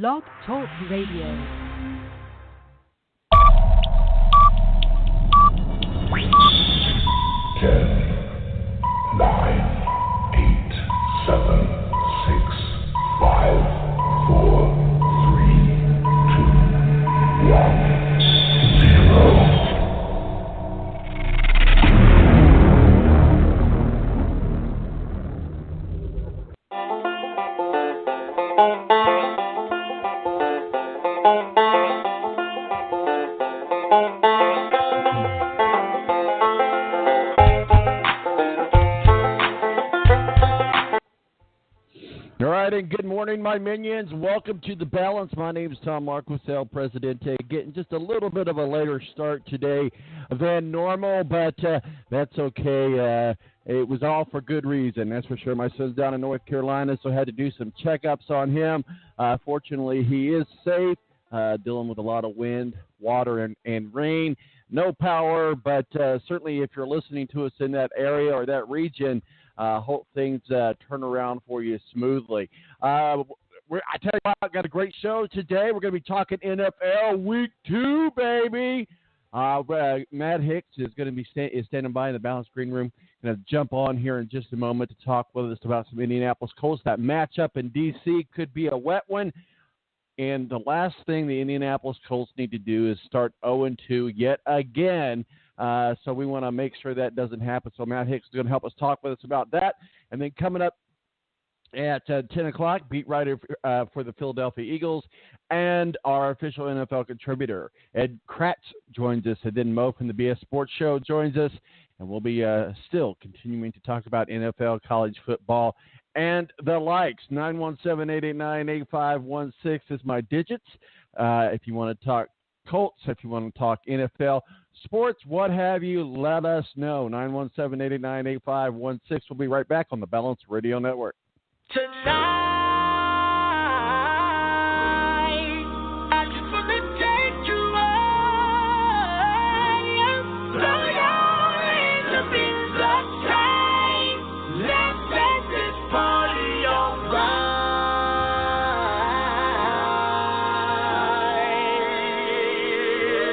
Blog Talk Radio. Good morning, my minions. Welcome to The Balance. My name is Tom-Marquis, El Presidente. Getting just a little bit of a later start today than normal, but that's okay. It was all for good reason, that's for sure. My son's down in North Carolina, so I had to do some checkups on him. Fortunately, he is safe, dealing with a lot of wind, water, and rain. No power, but certainly if you're listening to us in that area or that region, hope things turn around for you smoothly. I tell you what, I've got a great show today. We're going to be talking NFL Week 2, baby. Matt-hicks is going to be standing by in the Balance Green Room. Going to jump on here in just a moment to talk with us about some Indianapolis Colts. That matchup in D.C. could be a wet one. And the last thing the Indianapolis Colts need to do is start 0-2 yet again. So we want to make sure that doesn't happen. So Matt-hicks is going to help us talk with us about that. And then coming up at 10 o'clock, beat writer for the Philadelphia Eagles and our official NFL contributor, ed-kracz, joins us. And then Mo from the BS Sports Show joins us. And we'll be still continuing to talk about NFL, college football, and the likes. 917-889-8516 is my digits. If you want to talk Colts, if you want to talk NFL, sports, what have you, let us know. 917-889-8516. We'll be right back on the Balance Radio Network. Tonight, I just want to take you away. Throw your hands up in the sky. Let's set this party alright.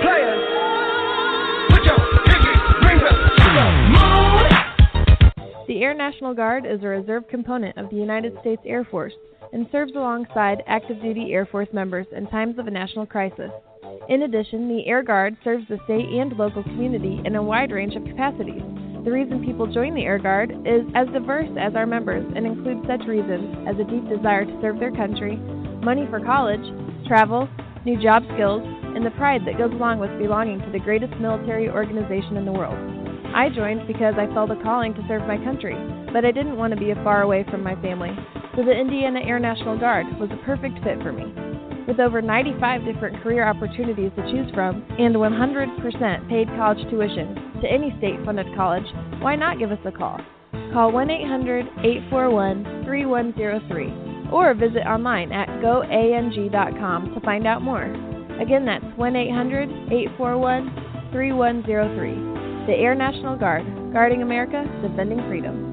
Players, put your pinky rings up to the moon. The Air National Guard is a reserve component of the United States Air Force and serves alongside active-duty Air Force members in times of a national crisis. In addition, the Air Guard serves the state and local community in a wide range of capacities. The reason people join the Air Guard is as diverse as our members and includes such reasons as a deep desire to serve their country, money for college, travel, new job skills, and the pride that goes along with belonging to the greatest military organization in the world. I joined because I felt a calling to serve my country, but I didn't want to be far away from my family, so the Indiana Air National Guard was a perfect fit for me. With over 95 different career opportunities to choose from and 100% paid college tuition to any state-funded college, why not give us a call? Call 1-800-841-3103 or visit online at goang.com to find out more. Again, that's 1-800-841-3103. The Air National Guard, guarding America, defending freedom.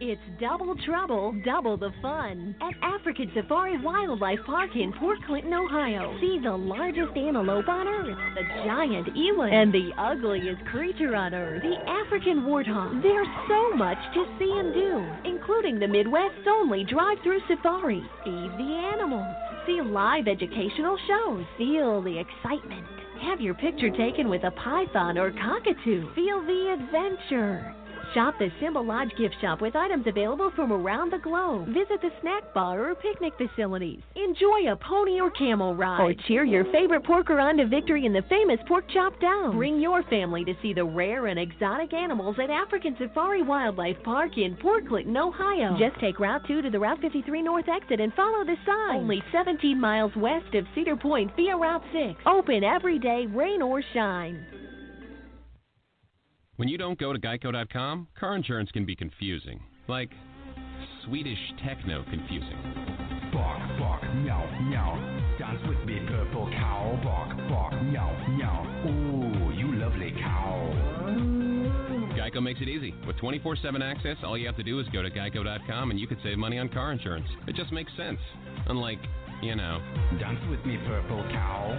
It's double trouble, double the fun at African Safari Wildlife Park in Port Clinton, Ohio. See the largest antelope on Earth, the giant eland, and the ugliest creature on Earth, the African warthog. There's so much to see and do, including the Midwest's only drive-through safari. Feed the animals, see live educational shows, feel the excitement. Have your picture taken with a python or cockatoo. Feel the adventure. Shop the Symbol Lodge gift shop with items available from around the globe. Visit the snack bar or picnic facilities. Enjoy a pony or camel ride. Or cheer your favorite porker on to victory in the famous Pork Chop Down. Bring your family to see the rare and exotic animals at African Safari Wildlife Park in Port Clinton, Ohio. Just take Route 2 to the Route 53 North exit and follow the sign. Only 17 miles west of Cedar Point via Route 6. Open every day, rain or shine. When you don't go to Geico.com, car insurance can be confusing. Like Swedish techno confusing. Bark, bark, meow, meow. Dance with me, purple cow. Bark, bark, meow, meow. Ooh, you lovely cow. Geico makes it easy. With 24/7 access, all you have to do is go to geico.com and you could save money on car insurance. It just makes sense. Unlike, Dance with me, purple cow.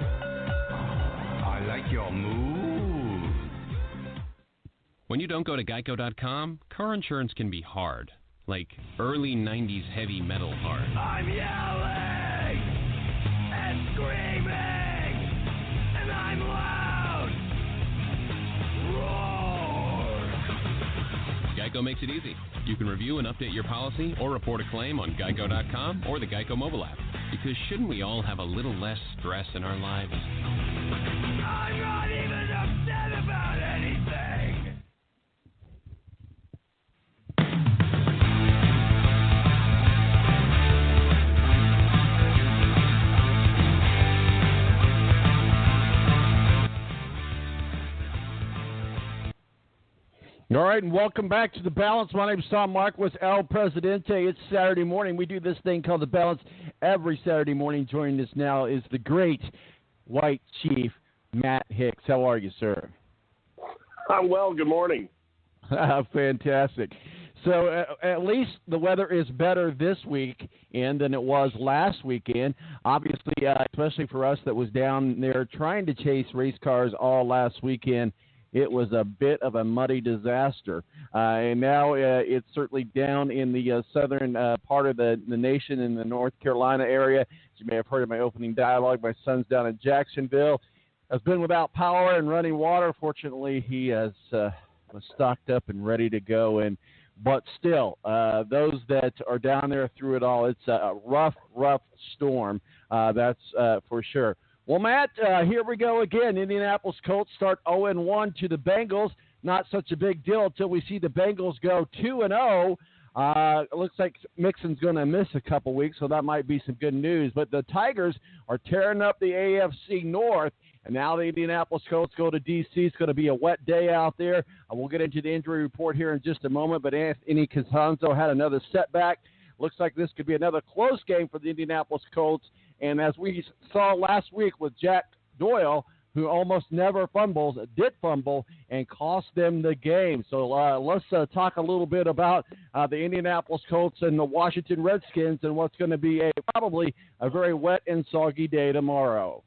I like your move. When you don't go to geico.com, car insurance can be hard. Like early 90s heavy metal hard. I'm yelling and screaming, and I'm loud. Roar. Geico makes it easy. You can review and update your policy or report a claim on geico.com or the Geico mobile app. Because shouldn't we all have a little less stress in our lives? I'm not even upset about anything. All right, and welcome back to The Balance. My name is Tom Marquis, El Presidente. It's Saturday morning. We do this thing called The Balance every Saturday morning. Joining us now is the great White Chief, Matt-Hicks. How are you, sir? I'm well. Good morning. Fantastic. So at least the weather is better this weekend than it was last weekend. Obviously, especially for us that was down there trying to chase race cars all last weekend, it was a bit of a muddy disaster. And now it's certainly down in the southern part of the nation in the North Carolina area. As you may have heard in my opening dialogue, my son's down in Jacksonville. Has been without power and running water. Fortunately, he was stocked up and ready to go. But still, those that are down there through it all, it's a rough storm. That's for sure. Well, Matt, here we go again. Indianapolis Colts start 0-1 to the Bengals. Not such a big deal until we see the Bengals go 2-0. It looks like Mixon's going to miss a couple weeks, so that might be some good news. But the Tigers are tearing up the AFC North, and now the Indianapolis Colts go to D.C. It's going to be a wet day out there. We'll get into the injury report here in just a moment, but Anthony Castonzo had another setback. Looks like this could be another close game for the Indianapolis Colts. And as we saw last week with Jack Doyle, who almost never fumbles, did fumble and cost them the game. So let's talk a little bit about the Indianapolis Colts and the Washington Redskins and what's going to be probably a very wet and soggy day tomorrow.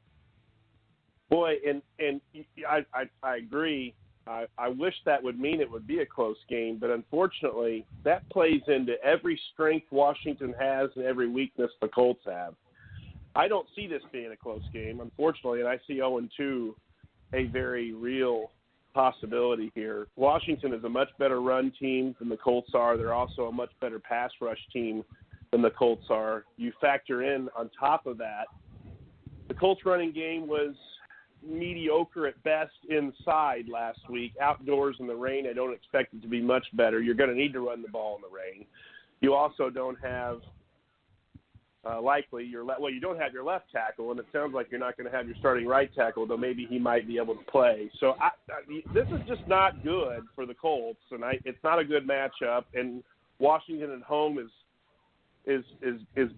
Boy, and I agree. I wish that would mean it would be a close game, but unfortunately that plays into every strength Washington has and every weakness the Colts have. I don't see this being a close game, unfortunately, and I see 0-2 a very real possibility here. Washington is a much better run team than the Colts are. They're also a much better pass rush team than the Colts are. You factor in on top of that, the Colts running game was mediocre at best inside last week. Outdoors in the rain, I don't expect it to be much better. You're going to need to run the ball in the rain. You also don't have you don't have your left tackle, and it sounds like you're not going to have your starting right tackle, though maybe he might be able to play. So this is just not good for the Colts, and it's not a good matchup. And Washington at home is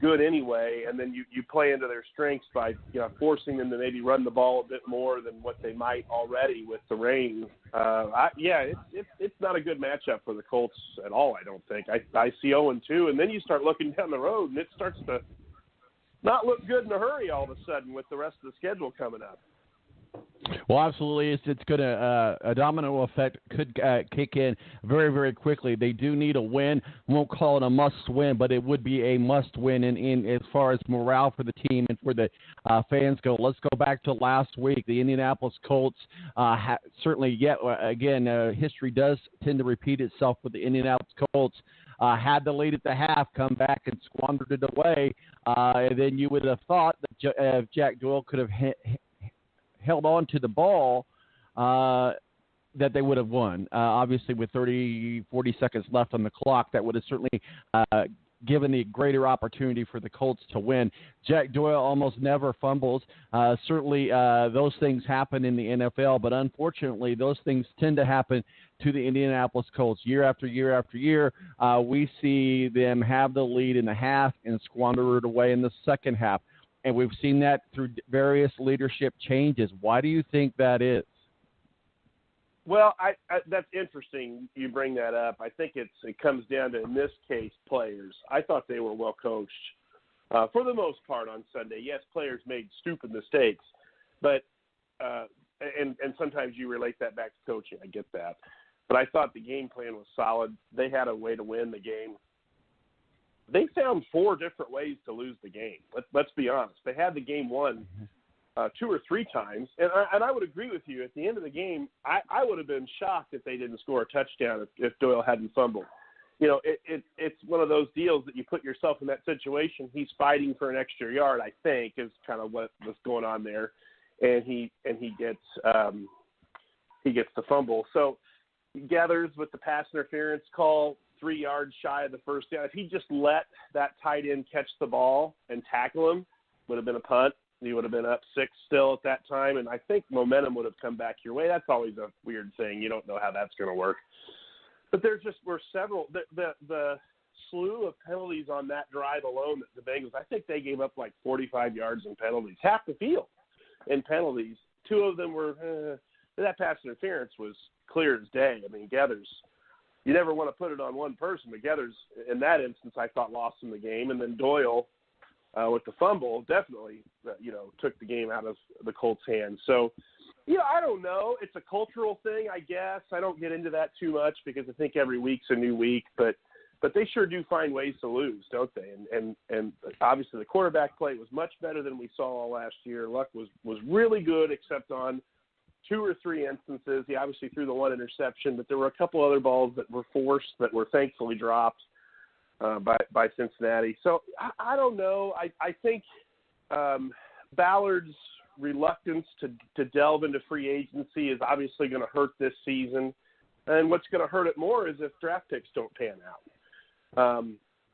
good anyway, and then you play into their strengths by forcing them to maybe run the ball a bit more than what they might already with the rain. It's not a good matchup for the Colts at all. I don't think. I see 0-2, and then you start looking down the road, and it starts to not look good in a hurry all of a sudden with the rest of the schedule coming up. Well, absolutely. It's going to a domino effect could kick in very, very quickly. They do need a win. Won't call it a must-win, but it would be a must-win in as far as morale for the team and for the fans go. Let's go back to last week. The Indianapolis Colts certainly, history does tend to repeat itself with the Indianapolis Colts. Had the lead at the half, come back and squandered it away. And then you would have thought that Jack Doyle could have held on to the ball, that they would have won. Obviously, with 40 seconds left on the clock, that would have certainly given the greater opportunity for the Colts to win. Jack Doyle almost never fumbles. Certainly, those things happen in the NFL, but unfortunately, those things tend to happen to the Indianapolis Colts year after year after year. We see them have the lead in the half and squander it away in the second half. And we've seen that through various leadership changes. Why do you think that is? Well, that's interesting you bring that up. I think it comes down to, in this case, players. I thought they were well coached for the most part on Sunday. Yes, players made stupid mistakes, but and sometimes you relate that back to coaching. I get that. But I thought the game plan was solid. They had a way to win the game. They found 4 different ways to lose the game. Let's be honest. They had the game won 2 or 3 times. And I would agree with you. At the end of the game, I would have been shocked if they didn't score a touchdown if Doyle hadn't fumbled. You know, it's one of those deals that you put yourself in that situation. He's fighting for an extra yard, I think, is kind of what was going on there. And he gets the fumble. So he gathers with the pass interference call 3 yards shy of the first down. If he just let that tight end catch the ball and tackle him, would have been a punt. He would have been up 6 still at that time, and I think momentum would have come back your way. That's always a weird thing. You don't know how that's going to work. But there just were several. The slew of penalties on that drive alone, the Bengals, I think they gave up like 45 yards in penalties, half the field in penalties. 2 of them were that pass interference was clear as day. I mean, Gathers, you never want to put it on one person, but Gathers, in that instance, I thought lost him the game. And then Doyle, with the fumble, definitely, took the game out of the Colts' hands. So, I don't know. It's a cultural thing, I guess. I don't get into that too much because I think every week's a new week. But they sure do find ways to lose, don't they? And obviously the quarterback play was much better than we saw all last year. Luck was really good, except on 2 or 3 instances. He obviously threw the 1 interception, but there were a couple other balls that were forced that were thankfully dropped by Cincinnati. So I don't know. I think Ballard's reluctance to delve into free agency is obviously going to hurt this season. And what's going to hurt it more is if draft picks don't pan out.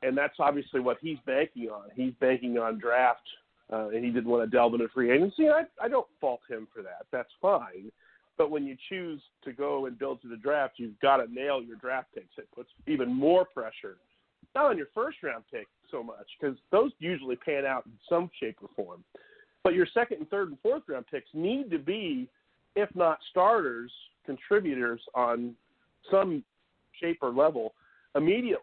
And that's obviously what he's banking on. He's banking on draft, and he didn't want to delve into free agency. I don't fault him for that. That's fine. But when you choose to go and build to the draft, you've got to nail your draft picks. It puts even more pressure, not on your first-round pick so much, because those usually pan out in some shape or form. But your second and third and fourth-round picks need to be, if not starters, contributors on some shape or level immediately.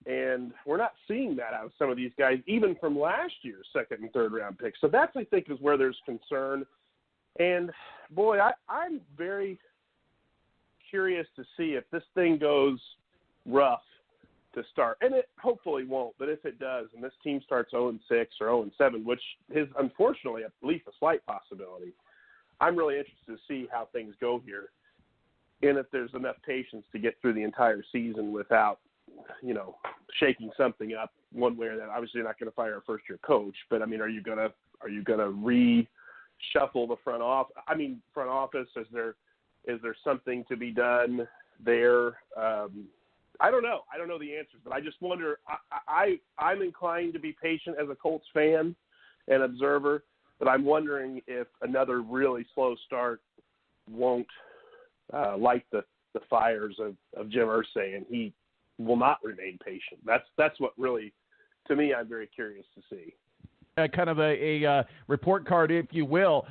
And we're not seeing that out of some of these guys, even from last year's second and third-round picks. So that's, I think, is where there's concern. And, boy, I'm very curious to see if this thing goes rough to start. And it hopefully won't, but if it does, and this team starts 0-6 or 0-7, which is unfortunately at least a slight possibility, I'm really interested to see how things go here and if there's enough patience to get through the entire season without, shaking something up one way or that. Obviously, you're not going to fire a first-year coach, but, I mean, are you going to reshuffle the front office? Is there something to be done there? I don't know. I don't know the answers, but I just wonder. I'm inclined to be patient as a Colts fan and observer, but I'm wondering if another really slow start won't light the fires of Jim Irsay, and he will not remain patient. That's what really, to me, I'm very curious to see. Kind of a report card, if you will.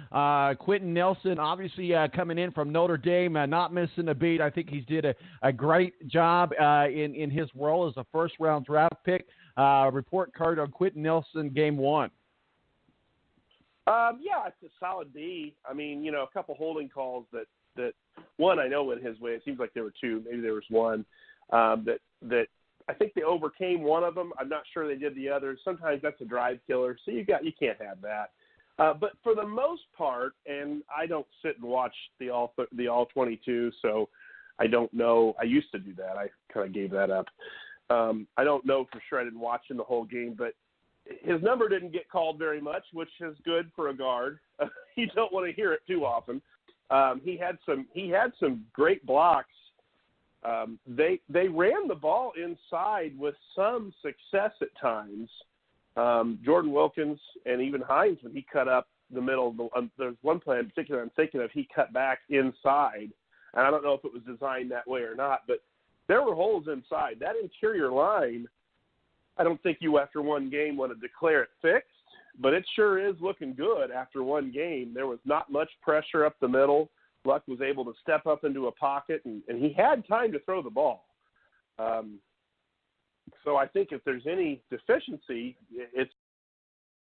Quentin Nelson, obviously coming in from Notre Dame, not missing a beat. I think he's did a great job in his role as a first-round draft pick. Report card on Quentin Nelson, game 1. Yeah, it's a solid B. I mean, a couple holding calls that one I know went his way. It seems like there were 2. Maybe there was 1 that I think they overcame one of them. I'm not sure they did the other. Sometimes that's a drive killer, so you can't have that. But for the most part, and I don't sit and watch the all 22, so I don't know. I used to do that. I kind of gave that up. I don't know for sure. I didn't watch in the whole game, but his number didn't get called very much, which is good for a guard. You don't want to hear it too often. He had some great blocks. They ran the ball inside with some success at times. Jordan Wilkins and even Hines, when he cut up the middle, there's one play in particular I'm thinking of, he cut back inside. And I don't know if it was designed that way or not, but there were holes inside. That interior line, I don't think you after one game want to declare it fixed, but it sure is looking good after one game. There was not much pressure up the middle. Luck was able to step up into a pocket, and he had time to throw the ball. So I think if there's any deficiency, it's